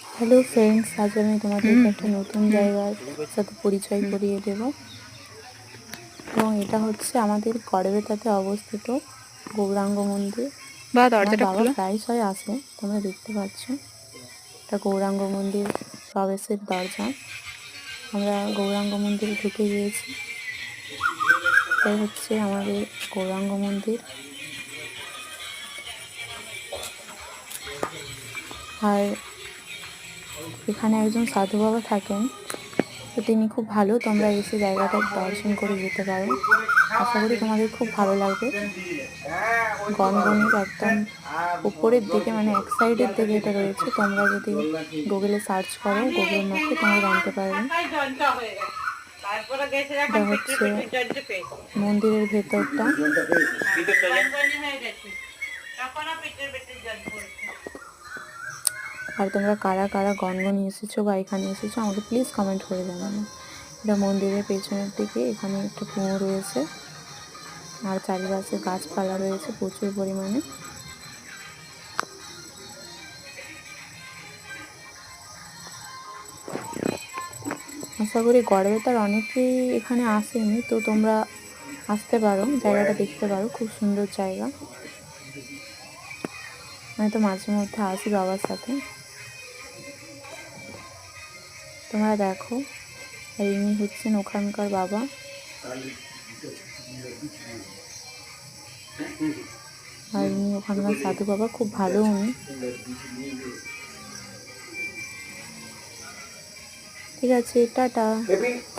Hello friends, আজ আমি তোমাদেরকে একটা নতুন জায়গার সাথে পরিচয় করিয়ে দেব। এবং এটা হচ্ছে আমাদের গড়বেতাতে অবস্থিত গৌরাঙ্গ মন্দির। বা আমার দরজাটা বাবা খোলো। প্রায়শই আসে, তোমরা দেখতে পাচ্ছ এটা গৌরাঙ্গ মন্দির প্রবেশের দরজা। আমরা গৌরাঙ্গ মন্দিরে ঢুকে গিয়েছি। এটাই হচ্ছে আমাদের গৌরাঙ্গ মন্দির। আর এখানে একজন সাধু বাবা থাকেন, তো তিনি খুব ভালো। তোমরা এসে জায়গাটা দর্শন করে যেতে পারো। আশা করি তোমাদের খুব ভালো লাগবে। গনগনির একদম উপরের দিকে, মানে এক সাইডের দিকে এটা রয়েছে। তোমরা যদি গুগলে সার্চ করো, গুগল ম্যাপে তোমরা জানতে পারবে। এটা হচ্ছে মন্দিরের ভেতরটা। আর তোমরা কারা কারা গনগনি এসেছো বা এখানে এসেছো আমাকে প্লিজ কমেন্ট করে জানাবে। এটা মন্দিরের পেছনের দিকে, এখানে একটা কুয়ো রয়েছে আর চারিপাশে গাছপালা রয়েছে প্রচুর পরিমাণে। আশা করি গড়বেতার অনেকেই এখানে আসেনি, তো তোমরা আসতে পারো, জায়গাটা দেখতে পারো। খুব সুন্দর জায়গা। আমি তো মাঝে মধ্যে আসি বাবার সাথে। তোমরা দেখো, আর ইনি হচ্ছেন ওখানকার বাবা। আর ইনি ওখানকার সাধু বাবা, খুব ভালো উনি। ঠিক আছে, টাটা।